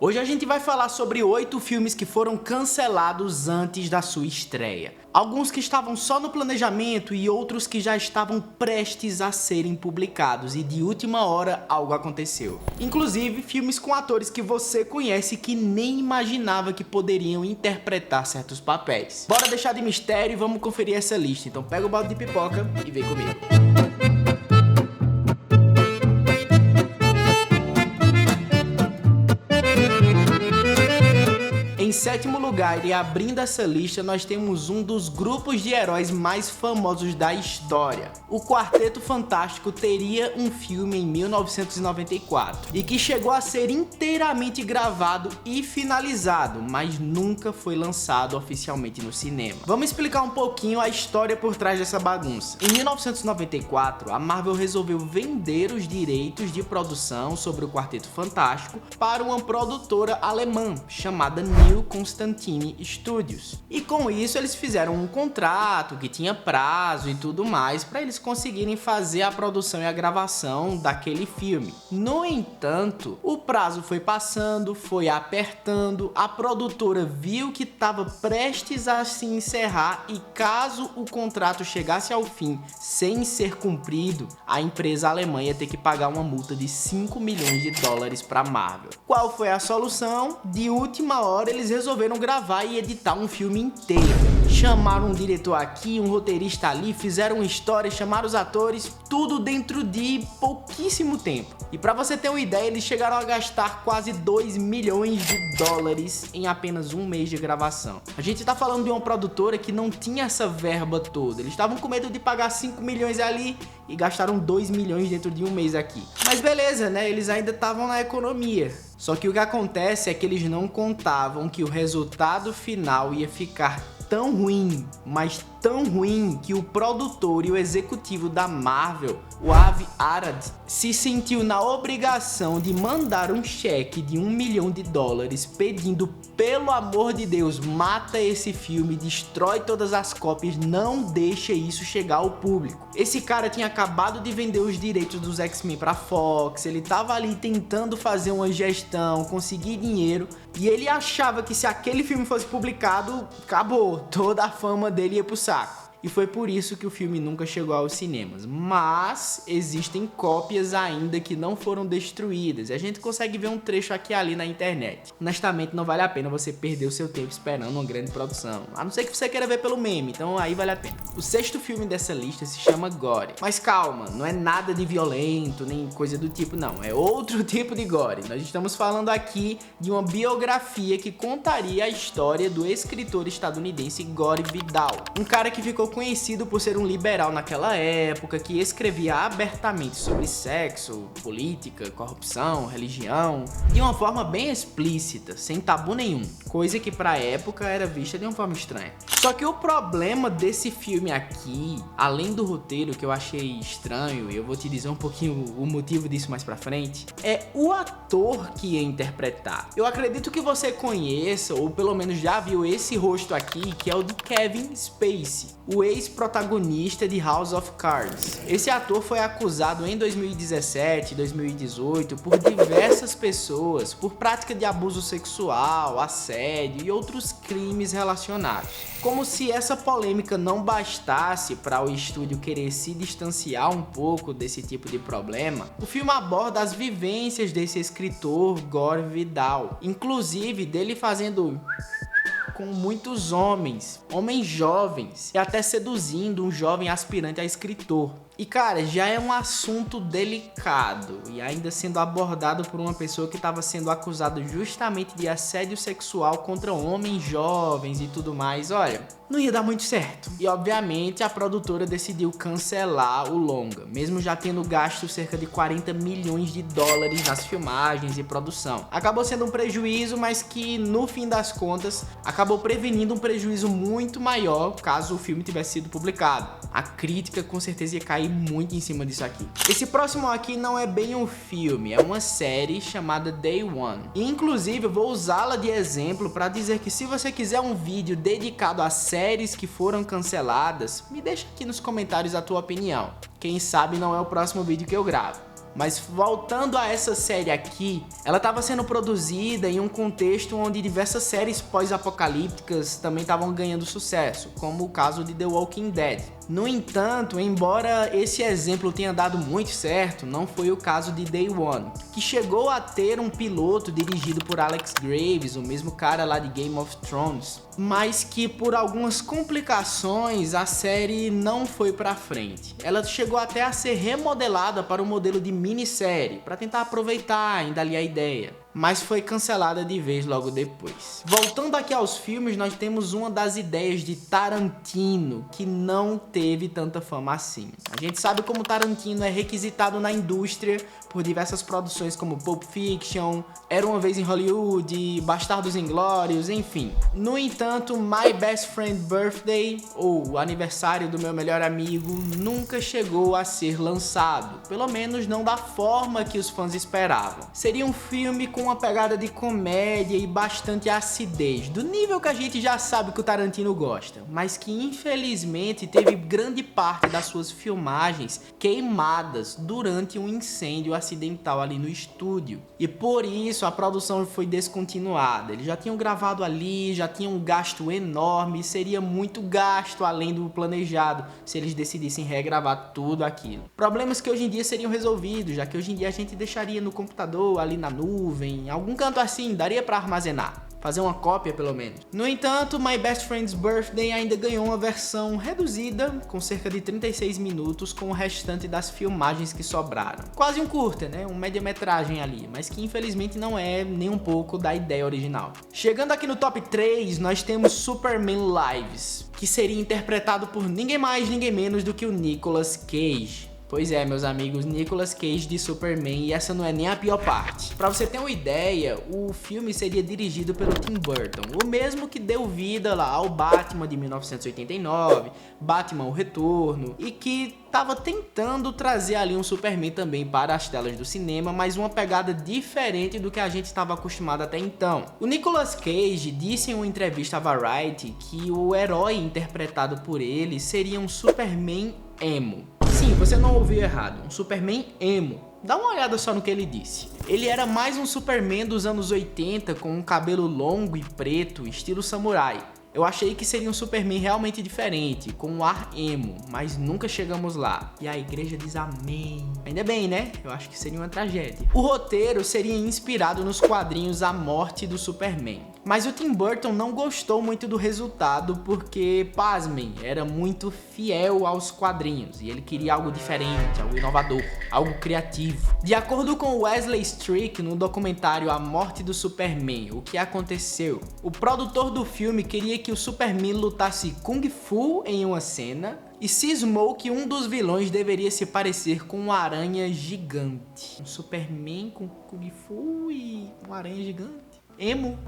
Hoje a gente vai falar sobre 8 filmes que foram cancelados antes da sua estreia. Alguns que estavam só no planejamento e outros que já estavam prestes a serem publicados e de última hora algo aconteceu. Inclusive filmes com atores que você conhece que nem imaginava que poderiam interpretar certos papéis. Bora deixar de mistério e vamos conferir essa lista. Então pega o balde de pipoca e vem comigo. Em sétimo lugar e abrindo essa lista, nós temos um dos grupos de heróis mais famosos da história. O Quarteto Fantástico teria um filme em 1994 e que chegou a ser inteiramente gravado e finalizado, mas nunca foi lançado oficialmente no cinema. Vamos explicar um pouquinho a história por trás dessa bagunça. Em 1994, a Marvel resolveu vender os direitos de produção sobre o Quarteto Fantástico para uma produtora alemã chamada New Constantine Studios. E com isso eles fizeram um contrato que tinha prazo e tudo mais para eles conseguirem fazer a produção e a gravação daquele filme. No entanto, o prazo foi passando, foi apertando, a produtora viu que estava prestes a se encerrar e caso o contrato chegasse ao fim sem ser cumprido, a empresa alemã ia ter que pagar uma multa de 5 milhões de dólares para a Marvel. Qual foi a solução? De última hora eles resolveram gravar e editar um filme inteiro. Chamaram um diretor aqui, um roteirista ali, fizeram uma história, chamaram os atores, tudo dentro de pouquíssimo tempo. E para você ter uma ideia, eles chegaram a gastar quase 2 milhões de dólares em apenas um mês de gravação. A gente tá falando de uma produtora que não tinha essa verba toda. Eles estavam com medo de pagar 5 milhões ali e gastaram 2 milhões dentro de um mês aqui. Mas beleza, né? Eles ainda estavam na economia. Só que o que acontece é que eles não contavam que o resultado final ia ficar tão ruim, mas tão ruim que o produtor e o executivo da Marvel, o Avi Arad, se sentiu na obrigação de mandar um cheque de 1 milhão de dólares pedindo, pelo amor de Deus, mata esse filme, destrói todas as cópias, não deixa isso chegar ao público. Esse cara tinha acabado de vender os direitos dos X-Men pra Fox, ele tava ali tentando fazer uma gestão, conseguir dinheiro, e ele achava que se aquele filme fosse publicado, acabou, toda a fama dele ia pro saco. E foi por isso que o filme nunca chegou aos cinemas. Mas existem cópias ainda que não foram destruídas. E a gente consegue ver um trecho aqui e ali na internet. Honestamente, não vale a pena você perder o seu tempo esperando uma grande produção. A não ser que você queira ver pelo meme, então aí vale a pena. O sexto filme dessa lista se chama Gore. Mas calma, não é nada de violento, nem coisa do tipo, não. É outro tipo de gore. Nós estamos falando aqui de uma biografia que contaria a história do escritor estadunidense Gore Vidal. Um cara que ficou conhecido por ser um liberal naquela época, que escrevia abertamente sobre sexo, política, corrupção, religião, de uma forma bem explícita, sem tabu nenhum, coisa que pra época era vista de uma forma estranha. Só que o problema desse filme aqui, além do roteiro que eu achei estranho, e eu vou te dizer um pouquinho o motivo disso mais pra frente, é o ator que ia interpretar. Eu acredito que você conheça, ou pelo menos já viu esse rosto aqui, que é o de Kevin Spacey, o ex-protagonista de House of Cards. Esse ator foi acusado em 2017 e 2018 por diversas pessoas por prática de abuso sexual, assédio e outros crimes relacionados. Como se essa polêmica não bastasse para o estúdio querer se distanciar um pouco desse tipo de problema, o filme aborda as vivências desse escritor Gore Vidal, inclusive dele fazendo com muitos homens jovens, e até seduzindo um jovem aspirante a escritor. E cara, já é um assunto delicado e ainda sendo abordado por uma pessoa que estava sendo acusada justamente de assédio sexual contra homens jovens e tudo mais. Olha, não ia dar muito certo. E obviamente a produtora decidiu cancelar o longa, mesmo já tendo gasto cerca de 40 milhões de dólares nas filmagens e produção. Acabou sendo um prejuízo, mas que no fim das contas acabou prevenindo um prejuízo muito maior caso o filme tivesse sido publicado. A crítica com certeza ia cair muito em cima disso aqui. Esse próximo aqui não é bem um filme, é uma série chamada Day One. E inclusive eu vou usá-la de exemplo para dizer que se você quiser um vídeo dedicado a séries que foram canceladas, me deixa aqui nos comentários a tua opinião. Quem sabe não é o próximo vídeo que eu gravo. Mas voltando a essa série aqui, ela estava sendo produzida em um contexto onde diversas séries pós-apocalípticas também estavam ganhando sucesso, como o caso de The Walking Dead. No entanto, embora esse exemplo tenha dado muito certo, não foi o caso de Day One, que chegou a ter um piloto dirigido por Alex Graves, o mesmo cara lá de Game of Thrones, mas que por algumas complicações a série não foi pra frente. Ela chegou até a ser remodelada para o modelo de minissérie, para tentar aproveitar ainda ali a ideia, mas foi cancelada de vez logo depois. Voltando aqui aos filmes, nós temos uma das ideias de Tarantino que não teve tanta fama assim. A gente sabe como Tarantino é requisitado na indústria por diversas produções como Pulp Fiction, Era Uma Vez em Hollywood, Bastardos Inglórios, enfim. No entanto, My Best Friend Birthday, ou Aniversário do Meu Melhor Amigo, nunca chegou a ser lançado, pelo menos não da forma que os fãs esperavam. Seria um filme com uma pegada de comédia e bastante acidez, do nível que a gente já sabe que o Tarantino gosta, mas que infelizmente teve grande parte das suas filmagens queimadas durante um incêndio acidental ali no estúdio. E por isso a produção foi descontinuada. Eles já tinham gravado ali, já tinham um gasto enorme, seria muito gasto além do planejado se eles decidissem regravar tudo aquilo. Problemas que hoje em dia seriam resolvidos, já que hoje em dia a gente deixaria no computador, ali na nuvem, algum canto assim, daria para armazenar. Fazer uma cópia pelo menos. No entanto, My Best Friend's Birthday ainda ganhou uma versão reduzida, com cerca de 36 minutos, com o restante das filmagens que sobraram. Quase um curta, né? Um média-metragem ali, mas que infelizmente não é nem um pouco da ideia original. Chegando aqui no top 3, nós temos Superman Lives, que seria interpretado por ninguém mais, ninguém menos do que o Nicolas Cage. Pois é, meus amigos, Nicolas Cage de Superman, e essa não é nem a pior parte. Pra você ter uma ideia, o filme seria dirigido pelo Tim Burton, o mesmo que deu vida lá ao Batman de 1989, Batman o Retorno, e que tava tentando trazer ali um Superman também para as telas do cinema, mas uma pegada diferente do que a gente estava acostumado até então. O Nicolas Cage disse em uma entrevista à Variety que o herói interpretado por ele seria um Superman emo. Sim, você não ouviu errado, um Superman emo. Dá uma olhada só no que ele disse. Ele era mais um Superman dos anos 80 com um cabelo longo e preto, estilo samurai. Eu achei que seria um Superman realmente diferente, com um ar emo, mas nunca chegamos lá. E a igreja diz amém. Ainda bem, né? Eu acho que seria uma tragédia. O roteiro seria inspirado nos quadrinhos A Morte do Superman. Mas o Tim Burton não gostou muito do resultado porque, pasmem, era muito fiel aos quadrinhos e ele queria algo diferente, algo inovador, algo criativo. De acordo com Wesley Strick no documentário A Morte do Superman, o que aconteceu? O produtor do filme queria que o Superman lutasse Kung Fu em uma cena e cismou que um dos vilões deveria se parecer com uma aranha gigante. Um Superman com Kung Fu e uma aranha gigante? Emo.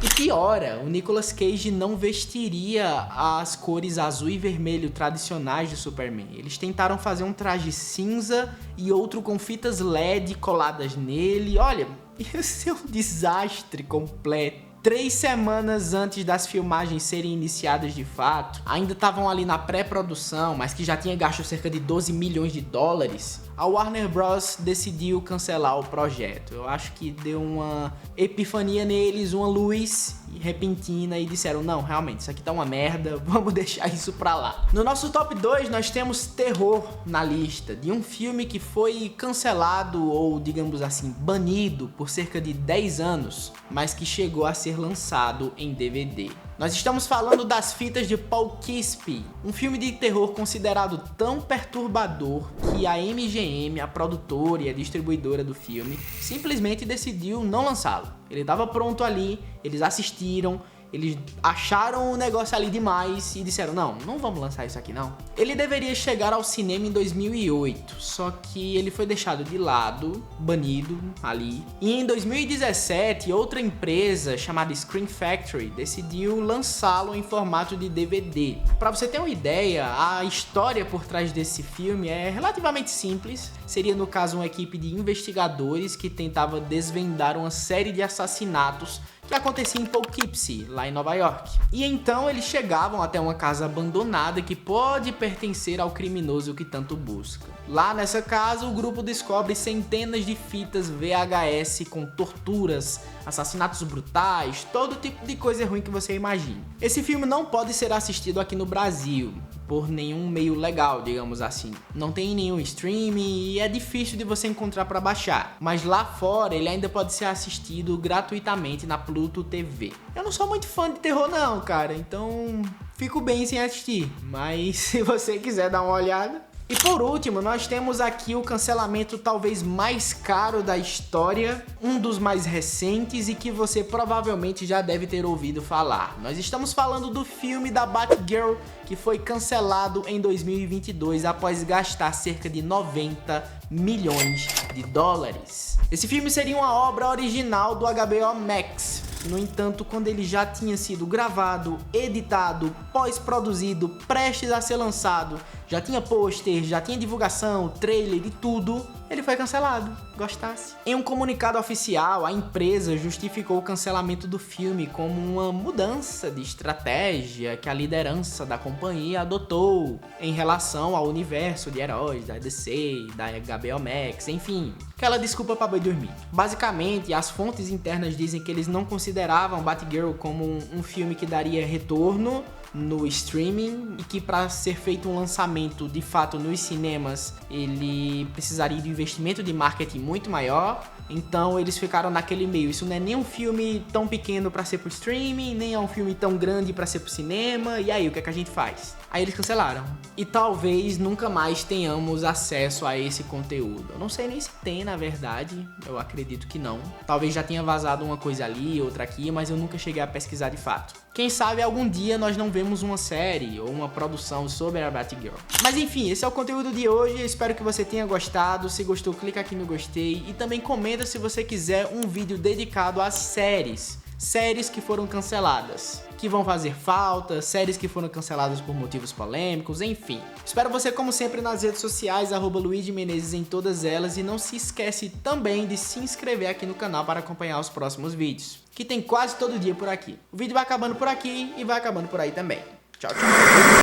E piora, o Nicolas Cage não vestiria as cores azul e vermelho tradicionais de Superman. Eles tentaram fazer um traje cinza e outro com fitas LED coladas nele. Olha, ia ser um desastre completo. 3 semanas antes das filmagens serem iniciadas de fato, ainda estavam ali na pré-produção, mas que já tinha gasto cerca de 12 milhões de dólares, a Warner Bros. Decidiu cancelar o projeto. Eu acho que deu uma epifania neles, uma luz repentina e disseram, não, realmente, isso aqui tá uma merda, vamos deixar isso pra lá. No nosso top 2, nós temos terror na lista, de um filme que foi cancelado ou, digamos assim, banido por cerca de 10 anos, mas que chegou a ser lançado em DVD. Nós estamos falando das Fitas de Poughkeepsie, um filme de terror considerado tão perturbador que a MGM, a produtora e a distribuidora do filme, simplesmente decidiu não lançá-lo. Ele estava pronto ali, eles assistiram, eles acharam o negócio ali demais e disseram, não vamos lançar isso aqui não. Ele deveria chegar ao cinema em 2008, só que ele foi deixado de lado, banido ali. E em 2017, outra empresa chamada Scream Factory decidiu lançá-lo em formato de DVD. Para você ter uma ideia, a história por trás desse filme é relativamente simples. Seria, no caso, uma equipe de investigadores que tentava desvendar uma série de assassinatos que acontecia em Poughkeepsie, lá em Nova York. E então eles chegavam até uma casa abandonada que pode pertencer ao criminoso que tanto busca. Lá nessa casa, o grupo descobre centenas de fitas VHS com torturas, assassinatos brutais, todo tipo de coisa ruim que você imagine. Esse filme não pode ser assistido aqui no Brasil, por nenhum meio legal, digamos assim. Não tem nenhum streaming e é difícil de você encontrar para baixar. Mas lá fora ele ainda pode ser assistido gratuitamente na Pluto TV. Eu não sou muito fã de terror não, cara, então fico bem sem assistir. Mas se você quiser dar uma olhada... E por último, nós temos aqui o cancelamento talvez mais caro da história, um dos mais recentes e que você provavelmente já deve ter ouvido falar. Nós estamos falando do filme da Batgirl, que foi cancelado em 2022 após gastar cerca de 90 milhões de dólares. Esse filme seria uma obra original do HBO Max. No entanto, quando ele já tinha sido gravado, editado, pós-produzido, prestes a ser lançado, já tinha pôster, já tinha divulgação, trailer e tudo, ele foi cancelado, gostasse. Em um comunicado oficial, a empresa justificou o cancelamento do filme como uma mudança de estratégia que a liderança da companhia adotou em relação ao universo de heróis da DC, da HBO Max, enfim, aquela desculpa pra boi dormir. Basicamente, as fontes internas dizem que eles não consideravam Batgirl como um filme que daria retorno no streaming e que para ser feito um lançamento de fato nos cinemas ele precisaria de um investimento de marketing muito maior. Então eles ficaram naquele meio, isso não é nem um filme tão pequeno para ser pro streaming, nem é um filme tão grande para ser pro cinema, e aí o que é que a gente faz? Aí eles cancelaram. E talvez nunca mais tenhamos acesso a esse conteúdo. Eu não sei nem se tem, na verdade, eu acredito que não. Talvez já tenha vazado uma coisa ali, outra aqui, mas eu nunca cheguei a pesquisar de fato. Quem sabe algum dia nós não vemos uma série ou uma produção sobre a Batgirl. Mas enfim, esse é o conteúdo de hoje, eu espero que você tenha gostado. Se gostou, clica aqui no gostei e também comenta se você quiser um vídeo dedicado às séries que foram canceladas, que vão fazer falta, séries que foram canceladas por motivos polêmicos, enfim. Espero você como sempre nas redes sociais, @luigimenezes em todas elas, e não se esquece também de se inscrever aqui no canal para acompanhar os próximos vídeos, que tem quase todo dia por aqui. O vídeo vai acabando por aqui e vai acabando por aí também. Tchau, tchau.